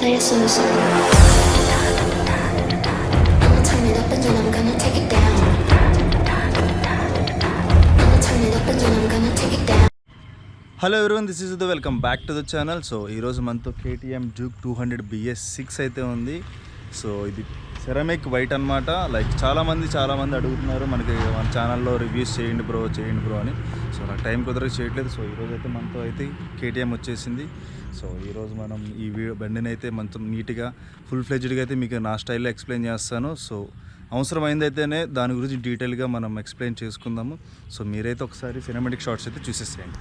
Play a slow song. I'ma turn it up and then I'm gonna take it down. I'ma turn it up and then I'm gonna take it down. Hello everyone, this is the welcome back to the channel. So ఈరోజు మనతో KTM Duke 200 BS6 అయితే ఉంది. So ఇది ceramic white అనమాట. Like చాలామంది అడుగుతున్నారు మనకి మన ఛానల్లో రివ్యూస్ చేయండి బ్రో అని. సో నాకు టైం కుదరక చేయట్లేదు. సో ఈరోజు అయితే మనతో అయితే KTM వచ్చేసింది. సో ఈరోజు మనం ఈ బండిని అయితే మనతో నీట్గా ఫుల్ ఫ్లెడ్జ్డ్గా అయితే మీకు నా స్టైల్లో ఎక్స్ప్లెయిన్ చేస్తాను. సో అవసరమైందైతేనే దాని గురించి డీటెయిల్గా మనం ఎక్స్ప్లెయిన్ చేసుకుందాము. సో మీరైతే ఒకసారి సినిమాటిక్ షార్ట్స్ అయితే చూసేసేయండి.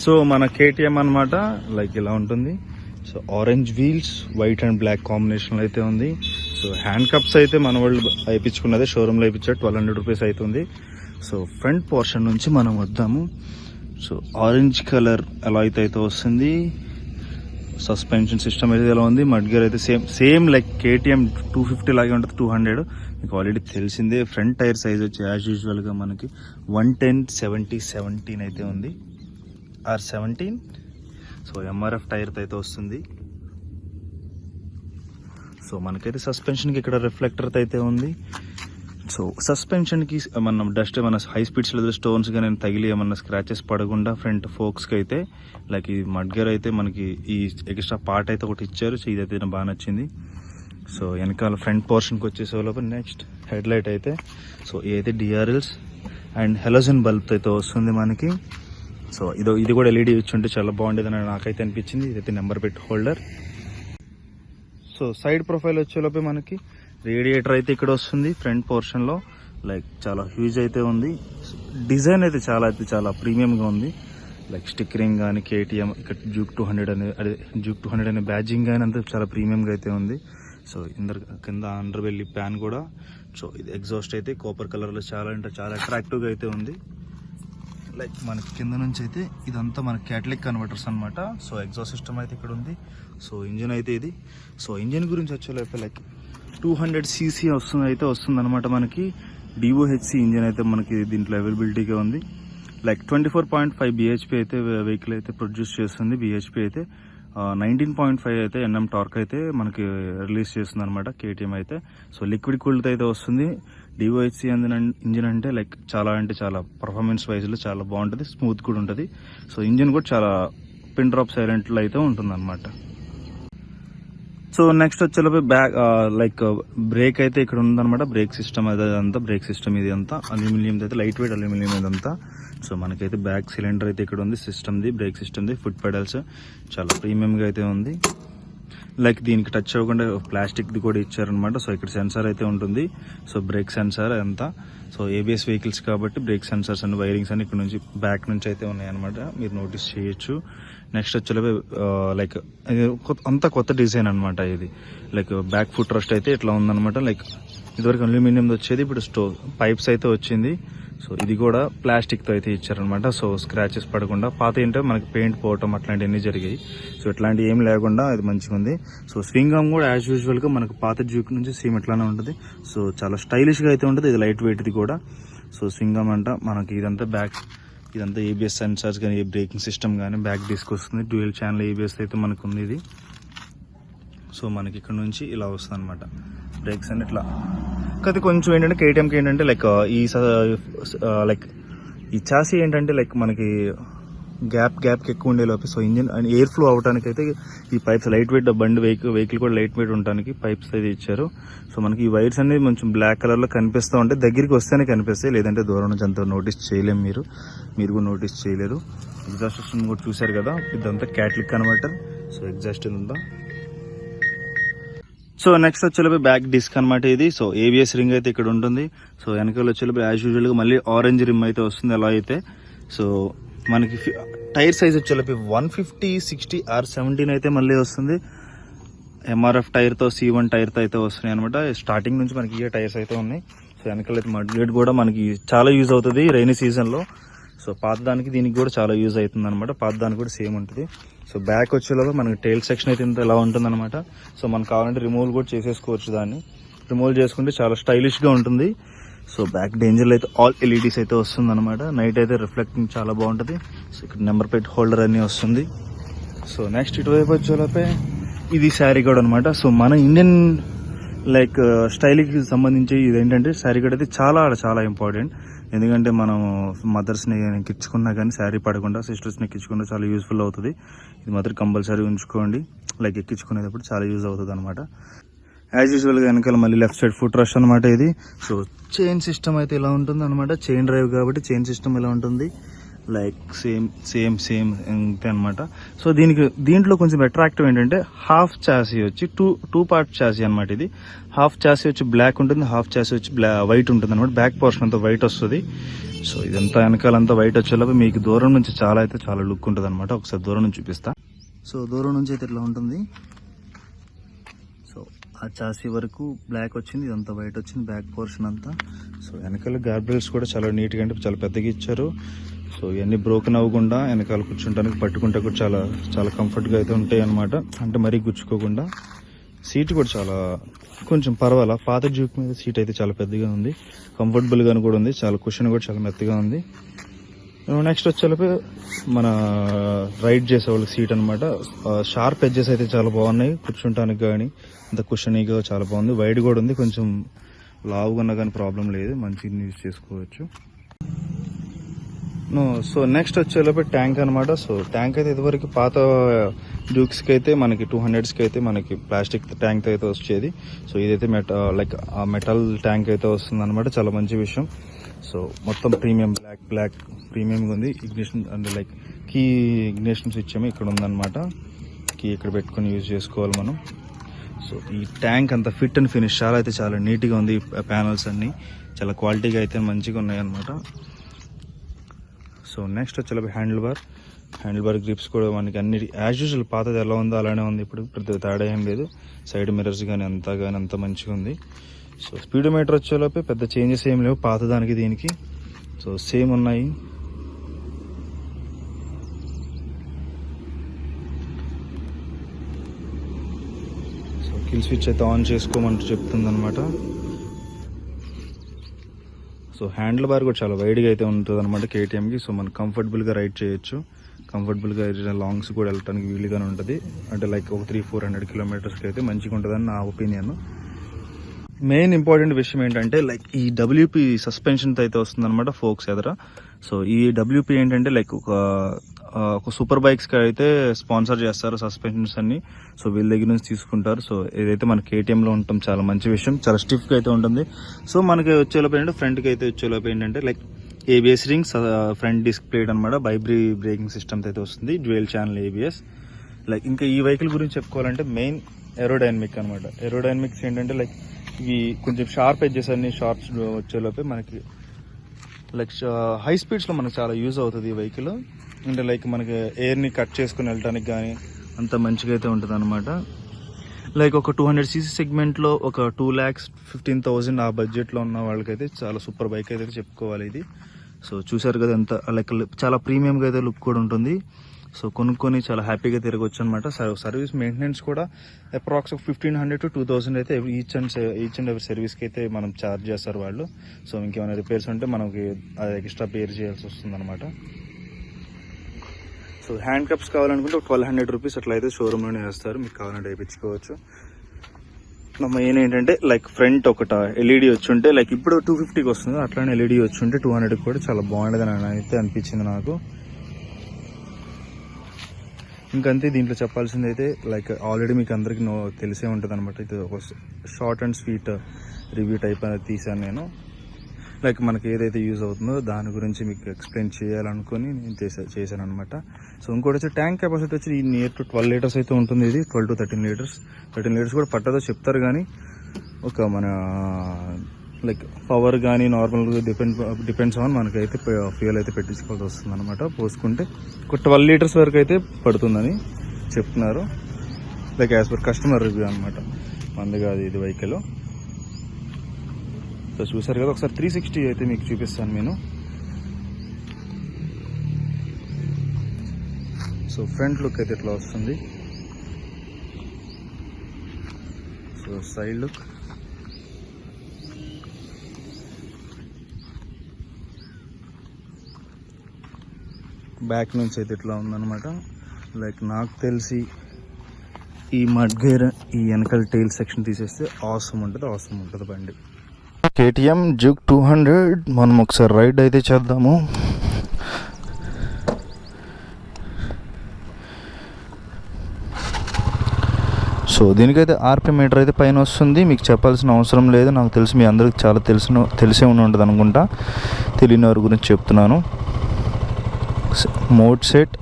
సో మన KTM అనమాట లైక్ ఇలా ఉంటుంది. So orange wheels, white and black కాంబినేషన్లో అయితే ఉంది. సో హ్యాండ్ కప్స్ అయితే మన వాళ్ళు వేయించుకున్నదే, షోరూమ్లో వేయించారు. 1200 రూపీస్ అవుతుంది. సో ఫ్రంట్ పోర్షన్ నుంచి మనం వద్దాము. సో ఆరెంజ్ కలర్ ఎలా అయితే వస్తుంది. సస్పెన్షన్ సిస్టమ్ అయితే ఎలా ఉంది. మడ్ గేర్ అయితే సేమ్ లైక్ KTM 250 లాగే ఉంటుంది. 200 మీకు ఆల్రెడీ తెలిసిందే. ఫ్రంట్ టైర్ సైజ్ వచ్చి యాజ్ యూజువల్గా మనకి 110/70/17 అయితే ఉంది. R17. సో MRF టైర్తో అయితే వస్తుంది. సో మనకైతే సస్పెన్షన్కి ఇక్కడ రిఫ్లెక్టర్తో అయితే ఉంది. సో సస్పెన్షన్కి మనం డస్ట్ ఏమన్నా హై స్పీడ్స్లో స్టోన్స్ కానీ తగిలి ఏమన్నా స్క్రాచెస్ పడకుండా ఫ్రంట్ ఫోక్స్కి అయితే లైక్ ఈ మడ్గర్ అయితే మనకి ఈ ఎక్స్ట్రా పార్ట్ అయితే ఒకటి ఇచ్చారు. సో ఇదైతే నాకు బాగా నచ్చింది. సో వెనకాల ఫ్రంట్ పోర్షన్కి వచ్చేసే లోపల నెక్స్ట్ హెడ్ లైట్ అయితే సో ఇదైతే DRLs అండ్ హెలోజన్ బల్బ్ అయితే వస్తుంది మనకి. సో ఇది కూడా LED ఇచ్చి ఉంటే చాలా బాగుండేదని నాకైతే అనిపించింది. ఇదైతే number plate holder. So side profile వచ్చేలోపే మనకి రేడియేటర్ అయితే ఇక్కడ వస్తుంది ఫ్రంట్ పోర్షన్లో. లైక్ చాలా హ్యూజ్ అయితే ఉంది. డిజైన్ అయితే చాలా ప్రీమియంగా ఉంది. లైక్ స్టిక్కరింగ్ కానీ KTM ఇక్కడ డ్యూక్ 200 అనే బ్యాడ్జింగ్ కానీ అంతా చాలా ప్రీమియంగా అయితే ఉంది. సో కింద అండర్ బెల్లీ ప్యాన్ కూడా. సో ఇది ఎగ్జాస్ట్ అయితే కాపర్ కలర్లో చాలా అట్రాక్టివ్గా అయితే ఉంది. లైక్ మనకి కింద నుంచి అయితే ఇదంతా మన క్యాటలిక్ కన్వర్టర్స్ అనమాట. సో ఎగ్జాస్ట్ సిస్టమ్ అయితే ఇక్కడ ఉంది. సో ఇంజిన్ అయితే ఇది. సో ఇంజిన్ గురించి వచ్చేలోపే లైక్ 200cc వస్తుంది అనమాట మనకి. DOHC ఇంజిన్ అయితే మనకి దీంట్లో అవైలబిలిటీగా ఉంది. లైక్ 24.5 BHP అయితే వెహికల్ అయితే ప్రొడ్యూస్ చేస్తుంది. BHP అయితే 19.5 అయితే NM టార్క్ అయితే మనకి రిలీజ్ చేస్తుంది అనమాట KTM అయితే. సో లిక్విడ్ కూల్డ్ అయితే వస్తుంది. DOHC ఇంజిన్ అంటే లైక్ చాలా పర్ఫార్మెన్స్ వైజ్లో చాలా బాగుంటుంది. స్మూత్ కూడా ఉంటుంది. సో ఇంజిన్ కూడా చాలా పిన్ డ్రాప్ సైలెంట్లో అయితే ఉంటుంది అనమాట. సో నెక్స్ట్ వచ్చేలోపే లైక్ బ్రేక్ అయితే ఇక్కడ ఉందన్నమాట. బ్రేక్ సిస్టమ్ అదంతా బ్రేక్ సిస్టమ్ ఇది అంతా అల్యూమినియం అయితే, లైట్ వెయిట్ అల్యూమినియం ఇదంతా. సో మనకైతే బ్యాక్ సిలిండర్ అయితే ఇక్కడ ఉంది. సిస్టమ్ది, బ్రేక్ సిస్టమ్ది, ఫుట్ పెడల్స్ చాలా ప్రీమియంగా అయితే ఉంది. లైక్ దీనికి టచ్ అవ్వకుండా ప్లాస్టిక్ది కూడా ఇచ్చారనమాట. సో ఇక్కడ సెన్సార్ అయితే ఉంటుంది. సో బ్రేక్ సెన్సార్ అంతా. సో ABS వెహికల్స్ కాబట్టి బ్రేక్ సెన్సార్స్ అండ్ వైరింగ్స్ అన్ని ఇక్కడ నుంచి బ్యాక్ నుంచి అయితే ఉన్నాయన్నమాట. మీరు నోటీస్ చేయొచ్చు. నెక్స్ట్ వచ్చేలోపే లైక్ అంతా కొత్త డిజైన్ అనమాట ఇది. లైక్ బ్యాక్ ఫుట్ రెస్ట్ అయితే ఇట్లా ఉందన్నమాట. లైక్ ఇదివరకు అల్యూమినియం వచ్చేది, ఇప్పుడు పైప్స్ అయితే వచ్చింది. సో ఇది కూడా ప్లాస్టిక్తో అయితే ఇచ్చారనమాట. సో స్క్రాచెస్ పడకుండా. పాత ఏంటో మనకి పెయింట్ పోవటం అట్లాంటివన్నీ జరిగాయి. సో ఇట్లాంటివి ఏం లేకుండా ఇది మంచిగా ఉంది. సో స్వింగ్ ఆర్మ్ కూడా యాజ్ యూజువల్గా మనకు పాత డ్యూక్ నుంచి సేమ్ ఇట్లానే ఉంటుంది. సో చాలా స్టైలిష్గా అయితే ఉంటుంది. ఇది లైట్ వెయిట్ది కూడా. సో స్వింగ్ ఆర్మ్ అంట మనకి ఇదంతా ABS సెన్సార్స్ కానీ, బ్రేకింగ్ సిస్టమ్ కానీ, బ్యాక్ డిస్క్ వస్తుంది. డ్యూయల్ ఛానల్ ABS అయితే మనకు ఉంది ఇది. సో మనకి ఇక్కడ నుంచి ఇలా వస్తుంది అనమాట. బ్రేక్స్ అని ఇట్లా. కాకపోతే కొంచెం ఏంటంటే KTMకి ఏంటంటే లైక్ ఈ చాసీ ఏంటంటే లైక్ మనకి గ్యాప్కి ఎక్కువ ఉండే లోపే so engine and air flow అవడానికి అయితే ఈ పైప్స్ లైట్ వెయిట్ బండి వెహికల్ కూడా లైట్ వెయిట్ ఉండడానికి పైప్స్ అయితే ఇచ్చారు. సో మనకి ఈ వైర్స్ అనేవి కొంచెం బ్లాక్ కలర్లో కనిపిస్తూ ఉంటాయి, దగ్గరికి వస్తేనే కనిపిస్తాయి, లేదంటే దూరం నుంచి అంత నోటీస్ చేయలేము, మీరు కూడా నోటీస్ చేయలేరు. ఎగ్జాస్ట్ సిస్టమ్ కూడా చూసారు కదా, ఇదంతా క్యాటలిక్ కన్వర్టర్. సో ఎగ్జాస్ట్ ఉందా. సో నెక్స్ట్ వచ్చేలోపు బ్యాక్ డిస్క్ అనమాట ఇది. సో ఏబిఎస్ రింగ్ అయితే ఇక్కడ ఉంటుంది. సో వెనకాల వచ్చేలోపు యాజ్ యూజువల్గా మళ్ళీ ఆరెంజ్ రిమ్ అయితే వస్తుంది ఎలా అయితే. సో మనకి టైర్ సైజ్ వచ్చేలోపు 150, 60 or 17 అయితే మళ్ళీ వస్తుంది. ఎంఆర్ఎఫ్ టైర్తో C1 టైర్తో అయితే వస్తున్నాయి అనమాట. స్టార్టింగ్ నుంచి మనకి ఈ టైర్స్ అయితే ఉన్నాయి. సో వెనకాల అయితే మడ్ గేట్ కూడా మనకి చాలా యూజ్ అవుతుంది రైనీ సీజన్లో. సో పాత దానికి దీనికి కూడా చాలా యూజ్ అవుతుంది అనమాట. పాత దానికి కూడా సేమ్ ఉంటుంది. సో బ్యాక్ వచ్చేలోపు మనకి టైల్ సెక్షన్ అయితే ఇంత ఎలా ఉంటుంది అనమాట. సో మనకు కావాలంటే రిమూవ్ కూడా చేసేసుకోవచ్చు, దాన్ని రిమూవ్ చేసుకుంటే చాలా స్టైలిష్గా ఉంటుంది. సో బ్యాక్ డేంజర్లో అయితే ఆల్ ఎల్ఈడీస్ అయితే వస్తుంది అనమాట. నైట్ అయితే రిఫ్లెక్టింగ్ చాలా బాగుంటుంది. సో ఇక్కడ నెంబర్ ప్లేట్ హోల్డర్ అన్నీ వస్తుంది. సో నెక్స్ట్ ఇటువైపు వచ్చేలోపే ఇది శారీ కోడ్ అనమాట. సో మన ఇండియన్ లైక్ స్టైల్కి సంబంధించి ఇదేంటంటే శారీ కోడ్ అయితే చాలా ఇంపార్టెంట్. ఎందుకంటే మనం మదర్స్ని ఎక్కించుకున్నా కానీ శారీ పడకుండా, సిస్టర్స్ని ఎక్కించుకున్నా చాలా యూస్ఫుల్ అవుతుంది. ఇది మాత్రం కంపల్సరీ ఉంచుకోండి, లైక్ ఎక్కించుకునేటప్పుడు చాలా యూజ్ అవుతుంది అనమాట. యాజ్ యూజువల్గా వెనకాల మళ్ళీ లెఫ్ట్ సైడ్ ఫుట్ రెస్ట్ అనమాట ఇది. సో చైన్ సిస్టమ్ అయితే ఇలా ఉంటుంది అనమాట. చైన్ డ్రైవ్ కాబట్టి చైన్ సిస్టమ్ ఇలా ఉంటుంది, లైక్ సేమ్ అంతే అనమాట. సో దీంట్లో కొంచెం అట్రాక్టివ్ ఏంటంటే హాఫ్ చాసీ వచ్చి టూ పార్ట్ చాసీ అనమాట. ఇది హాఫ్ చాసీ వచ్చి బ్లాక్ ఉంటుంది, హాఫ్ చాసీ వచ్చి వైట్ ఉంటుంది అనమాట. బ్యాక్ పోర్షన్ అంతా వైట్ వస్తుంది. సో ఇదంతా వెనకాలంతా వైట్ వచ్చేలోపు మీకు దూరం నుంచి చాలా లుక్ ఉంటుంది అనమాట. ఒకసారి దూరం నుంచి చూపిస్తా. సో దూరం నుంచి అయితే ఇట్లా ఉంటుంది. సో ఆ చాసీ వరకు బ్లాక్ వచ్చింది, ఇదంతా వైట్ వచ్చింది బ్యాక్ పోర్షన్ అంతా. సో వెనకాల గార్బ్రెల్స్ కూడా చాలా నీట్గా అంటే చాలా పెద్దగా ఇచ్చారు. సో ఇవన్నీ బ్రోకెన్ అవ్వకుండా వెనకాల కూర్చుంటానికి పట్టుకుంటే కూడా చాలా కంఫర్ట్గా అయితే ఉంటాయి అనమాట. అంటే మరీ గుచ్చుకోకుండా. సీట్ కూడా కొంచెం పర్వాలా, పాత డ్యూక్ మీద సీట్ అయితే చాలా పెద్దగా ఉంది, కంఫర్టబుల్గా కూడా ఉంది, చాలా కుషన్ కూడా చాలా మెత్తగా ఉంది. నెక్స్ట్ వచ్చేలోపు మన రైడ్ చేసే వాళ్ళకి సీట్ అనమాట. షార్ప్ ఎడ్జెస్ అయితే చాలా బాగున్నాయి, కూర్చుంటానికి కానీ అంత కుషనీగా చాలా బాగుంది. వైడ్ కూడా ఉంది, కొంచెం లావుగా ఉన్నా కానీ ప్రాబ్లం లేదు, మంచిగా యూజ్ చేసుకోవచ్చు. సో నెక్స్ట్ వచ్చేలోపు ట్యాంక్ అనమాట. సో ట్యాంక్ అయితే ఇదివరకు పాత డ్యూక్స్కి అయితే మనకి 200స్కి అయితే మనకి ప్లాస్టిక్ ట్యాంక్ అయితే వచ్చేది. సో ఇదైతే మెటల్ ట్యాంక్ అయితే వస్తుంది అనమాట. చాలా మంచి విషయం. సో మొత్తం ప్రీమియం బ్లాక్ ప్రీమియంగా ఉంది. ఇగ్నిషన్ అంటే లైక్ కీ ఇగ్నిషన్ స్విచ్ ఏమో ఇక్కడ ఉందన్నమాట. కీ ఇక్కడ పెట్టుకొని యూజ్ చేసుకోవాలి మనం. సో ఈ ట్యాంక్ అంతా ఫిట్ అండ్ ఫినిష్ చాలా నీట్గా ఉంది. ప్యానల్స్ అన్నీ చాలా క్వాలిటీగా అయితే మంచిగా ఉన్నాయి అనమాట. సో నెక్స్ట్ వచ్చేలోపు హ్యాండిల్ బార్ గ్రిప్స్ కూడా మనకి అన్ని యాజ్ యూజువల్ పాతది ఎలా ఉందో అలానే ఉంది. ఇప్పుడు పెద్ద తేడా ఏం లేదు. సైడ్ మిర్రర్స్ కానీ అంత మంచిగా ఉంది. సో స్పీడోమీటర్ వచ్చేలోపే పెద్ద చేంజెస్ ఏం లేవు పాతదానికి దీనికి. సో సేమ్ ఉన్నాయి. సో కిల్ స్విచ్ అయితే ఆన్ చేసుకోమంటూ చెప్తుంది అనమాట. సో హ్యాండిల్ బార్ కూడా చాలా వైడ్గా అయితే ఉంటుంది అనమాట కేటీఎంకి. సో మనం కంఫర్టబుల్గా రైడ్ చేయొచ్చు, కంఫర్టబుల్గా లాంగ్స్ కూడా వెళ్ళడానికి వీలుగానే ఉంటుంది. అంటే లైక్ ఒక 300-400 కిలోమీటర్స్కి అయితే మంచిగా ఉంటుందని నా ఒపీనియన్. మెయిన్ ఇంపార్టెంట్ విషయం ఏంటంటే లైక్ ఈ డబ్ల్యూపీ సస్పెన్షన్తో అయితే వస్తుందన్నమాట ఫోక్స్ ఎదుర. సో ఈ డబ్ల్యూపీ ఏంటంటే లైక్ ఒక సూపర్ బైక్స్కి అయితే స్పాన్సర్ చేస్తారు సస్పెన్షన్స్ అన్ని. సో వీళ్ళ దగ్గర నుంచి తీసుకుంటారు. సో ఏదైతే మన కేటీఎంలో ఉంటాం చాలా మంచి విషయం, చాలా స్టిఫ్గా అయితే ఉంటుంది. సో మనకి వచ్చేలోపు ఏంటంటే ఫ్రంట్కి అయితే వచ్చేలోపు ఏంటంటే like ABS rings, front disc plate అనమాట, వైబ్రీ బ్రేకింగ్ సిస్టమ్ అయితే వస్తుంది, డ్యూయల్ ఛానల్ ఏబిఎస్. లైక్ ఇంకా ఈ వెహికల్ గురించి చెప్పుకోవాలంటే మెయిన్ ఏరోడైనమిక్ అనమాట. ఏరోడైనమిక్స్ ఏంటంటే లైక్ ఇవి కొంచెం షార్ప్ ఎడ్జెస్ అన్ని షార్ప్స్ వచ్చేలోపే మనకి లైక్ హై స్పీడ్స్లో మనకు చాలా యూజ్ అవుతుంది ఈ వెహికల్. అంటే లైక్ మనకి ఎయిర్ని కట్ చేసుకుని వెళ్ళడానికి కానీ అంత మంచిగా అయితే ఉంటుంది అనమాట. లైక్ ఒక 200cc సెగ్మెంట్లో ఒక 2,15,000 ఆ బడ్జెట్లో ఉన్న వాళ్ళకైతే చాలా సూపర్ బైక్ అయితే చెప్పుకోవాలి ఇది. సో చూసారు కదా ఎంత లైక్ చాలా ప్రీమియంగా అయితే లుక్ కూడా ఉంటుంది. సో కొనుక్కొని చాలా హ్యాపీగా తిరగొచ్చు అనమాట. సర్వీస్ మెయింటెనెన్స్ కూడా అప్రాక్స్ 1,500 to 2,000 అయితే ఈచ్ అండ్ ఎవరి సర్వీస్కి అయితే మనం ఛార్జ్ చేస్తారు వాళ్ళు. సో ఇంకేమైనా రిపేర్స్ ఉంటే మనకి అది ఎక్స్ట్రా పేర్ చేయాల్సి వస్తుంది అనమాట. సో హ్యాండ్ కప్స్ కావాలనుకుంటే ఒక 1,200 రూపీస్ అట్లా అయితే షోరూమ్లోనే వేస్తారు, మీకు కావాలంటే వేయించుకోవచ్చు. మెయిన్ ఏంటంటే లైక్ ఫ్రంట్ ఒకట ఎల్ఈడి వచ్చి ఉంటే లైక్ ఇప్పుడు 250కి వస్తుంది, అట్లానే ఎల్ఈడి వచ్చి ఉంటే 200కి కూడా చాలా బాగుండేదని అయితే అనిపించింది నాకు. ఇంకంతే దీంట్లో చెప్పాల్సింది అయితే లైక్ ఆల్రెడీ మీకు అందరికీ తెలిసే ఉంటుంది అనమాట. ఇది ఒక short and sweet review type అనేది తీసాను నేను. లైక్ మనకి ఏదైతే యూజ్ అవుతుందో దాని గురించి మీకు ఎక్స్ప్లెయిన్ చేయాలనుకుని నేను చేశాను అనమాట. సో ఇంకోటి వచ్చి ట్యాంక్ కెపాసిటీ వచ్చి నియర్ టు 12 లీటర్స్ అయితే ఉంటుంది. ఇది 12 to 13 లీటర్స్. 13 లీటర్స్ కూడా పట్టదో చెప్తారు, కానీ ఒక మన లైక్ పవర్ కానీ నార్మల్గా డిపెండ్స్ ఆన్ మనకైతే ఫ్యూయల్ అయితే పెట్టించుకోవాల్సి వస్తుంది అనమాట. పోసుకుంటే ఒక 12 లీటర్స్ వరకు అయితే పడుతుందని చెప్తున్నారు. Like as per customer review అనమాట. మంది కాదు ఇది వెహికల్. సో చూసారు కదా, ఒకసారి 360 అయితే మీకు చూపిస్తాను నేను. సో ఫ్రంట్ లుక్ అయితే ఇట్లా వస్తుంది. సో సైడ్ లుక్, బ్యాక్ నుంచి అయితే ఇట్లా ఉందన్నమాట. లైక్ నాకు తెలిసి ఈ మడ్ గేర్ ఈ వెనకాల టైల్ సెక్షన్ తీసేస్తే ఆసమ్ ఉంటుంది బండి. KTM Juke 200 మనం ఒకసారి రైడ్ అయితే చేద్దాము. సో దీనికైతే ఆర్పిఎం మీటర్ అయితే పైన వస్తుంది. మీకు చెప్పాల్సిన అవసరం లేదు, నాకు తెలిసి మీ అందరికి చాలా తెలిసే ఉంటుంది అనుకుంటా. తెలియని వారి గురించి చెప్తున్నాను. మోడ్ సెట్,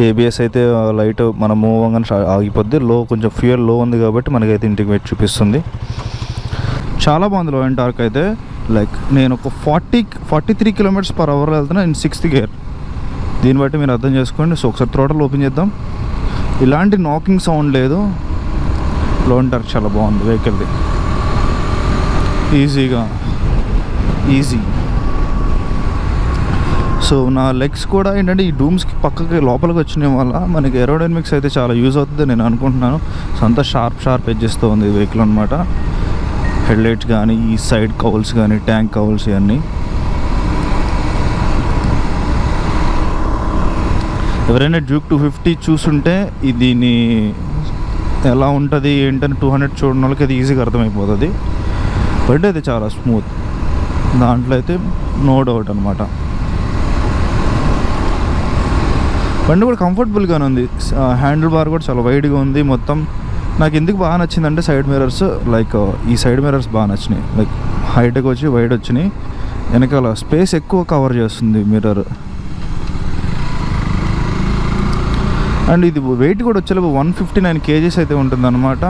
ABS అయితే లైట్ మనం మూవ్ అవ్వగానే ఆగిపోద్ది. కొంచెం ఫ్యూయల్ లో ఉంది కాబట్టి మనకైతే ఇంటిగ్రేట్ చూపిస్తుంది. చాలా బాగుంది లో అండ్ టార్క్ అయితే. లైక్ నేను ఒక 43 km/h వెళ్తున్నా ఇన్ 6th గేర్. దీన్ని బట్టి మీరు అర్థం చేసుకోండి. సో ఒకసారి థ్రోటల్ ఓపెన్ చేద్దాం. ఇలాంటి నాకింగ్ సౌండ్ లేదు. లో అండ్ టార్క్ చాలా బాగుంది వెహికల్ది. ఈజీ. సో నా లెగ్స్ కూడా ఏంటంటే ఈ డూమ్స్కి పక్కకి లోపలికి వచ్చిన వల్ల మనకి ఏరోడైనమిక్స్ అయితే చాలా యూజ్ అవుతుంది నేను అనుకుంటున్నాను. సో అంతా షార్ప్ ఎడ్జెస్తో ఉంది ఈ వెహికల్ అనమాట. హెడ్లైట్స్ కానీ, ఈ సైడ్ కౌల్స్ కానీ, ట్యాంక్ కౌల్స్ ఇవన్నీ. ఎవరైనా డ్యూక్ 250 చూసుంటే దీన్ని ఎలా ఉంటుంది ఏంటని 200 చూడడం వాళ్ళకి అది ఈజీగా అర్థమైపోతుంది. బట్ అది చాలా స్మూత్, దాంట్లో అయితే నో డౌట్ అనమాట. బండి కూడా కంఫర్టబుల్గానే ఉంది. హ్యాండిల్ బార్ కూడా చాలా వైడ్గా ఉంది మొత్తం. నాకు ఎందుకు బాగా నచ్చిందంటే సైడ్ మిర్రర్స్, లైక్ ఈ సైడ్ మిర్రర్స్ బాగా నచ్చినాయి. లైక్ హైట్కి వచ్చి వైడ్ వచ్చినాయి. వెనకాల స్పేస్ ఎక్కువ కవర్ చేస్తుంది మిర్రర్. అండ్ ఇది వెయిట్ కూడా వచ్చేలోపు 159 kgs అయితే ఉంటుంది అనమాట.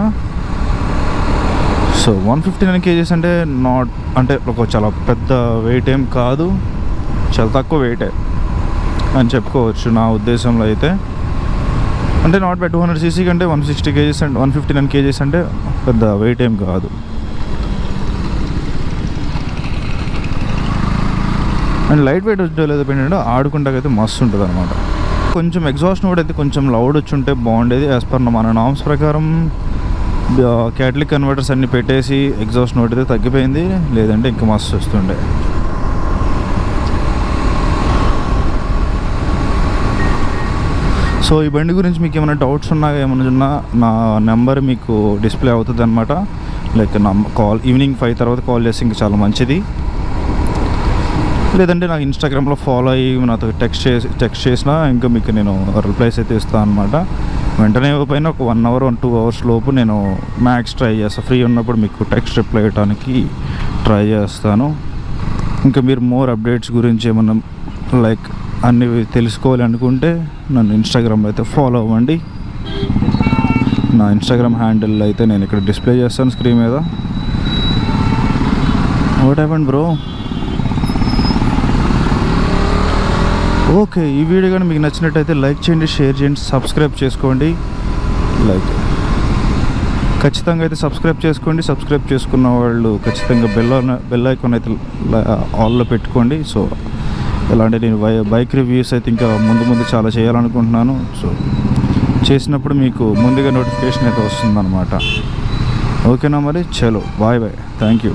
సో 159 kgs అంటే ఒక చాలా పెద్ద వెయిట్ ఏం కాదు, చాలా తక్కువ వెయిటే అని చెప్పుకోవచ్చు నా ఉద్దేశంలో అయితే. అంటే నాట్ బై 200cc కంటే 160 kgs అండ్ 159 kgs అంటే పెద్ద వెయిట్ ఏం కాదు. అండ్ లైట్ వెయిట్ వచ్చే లేదా ఏంటంటే ఆడుకుంటాకైతే మస్తు ఉంటుంది అనమాట. కొంచెం ఎగ్జాస్ట్ నోట్ అయితే కొంచెం లౌడ్ వచ్చి ఉంటే బాగుండేది. యాజ్ పర్ మన నామ్స్ ప్రకారం క్యాటలిక్ కన్వర్టర్స్ అన్ని పెట్టేసి ఎగ్జాస్ట్ నోట్ అయితే తగ్గిపోయింది, లేదంటే ఇంకా మస్తు వస్తుండే. సో ఈ బండి గురించి మీకు ఏమైనా డౌట్స్ ఉన్నా నా నెంబర్ మీకు డిస్ప్లే అవుతుంది అనమాట. లైక్ నా ఈవినింగ్ 5 తర్వాత కాల్ చేస్తే ఇంకా చాలా మంచిది. లేదంటే నాకు ఇన్స్టాగ్రామ్లో ఫాలో అయ్యి నాతో టెక్స్ట్ చేసినా ఇంకా మీకు నేను రిప్లైస్ అయితే ఇస్తాను అనమాట. వెంటనే ఇవ్వకపోయినా ఒక 1 hour 2 hours లోపు నేను మ్యాక్స్ ట్రై చేస్తాను. ఫ్రీ ఉన్నప్పుడు మీకు టెక్స్ట్ రిప్లై ఇవ్వడానికి ట్రై చేస్తాను. ఇంకా మీరు మోర్ అప్డేట్స్ గురించి ఏమన్నా లైక్ అన్నీ తెలుసుకోవాలి అనుకుంటే నన్ను ఇన్స్టాగ్రామ్లో అయితే ఫాలో అవ్వండి. నా ఇన్స్టాగ్రామ్ హ్యాండిల్ అయితే నేను ఇక్కడ డిస్ప్లే చేస్తాను స్క్రీన్ మీద. What happened bro? ఓకే, ఈ వీడియో కానీ మీకు నచ్చినట్టయితే లైక్ చేయండి, షేర్ చేయండి, సబ్స్క్రైబ్ చేసుకోండి. లైక్ ఖచ్చితంగా అయితే సబ్స్క్రైబ్ చేసుకోండి. సబ్స్క్రైబ్ చేసుకున్న వాళ్ళు ఖచ్చితంగా బెల్ ఐకాన్ అయితే ఆల్లో పెట్టుకోండి. సో ఇలాంటి నేను బైక్ రివ్యూస్ అయితే ఇంకా ముందు చాలా చేయాలనుకుంటున్నాను. సో చేసినప్పుడు మీకు ముందుగా నోటిఫికేషన్ అయితే వస్తుందన్నమాట. ఓకేనా మరి, చలో బాయ్ థ్యాంక్ యూ.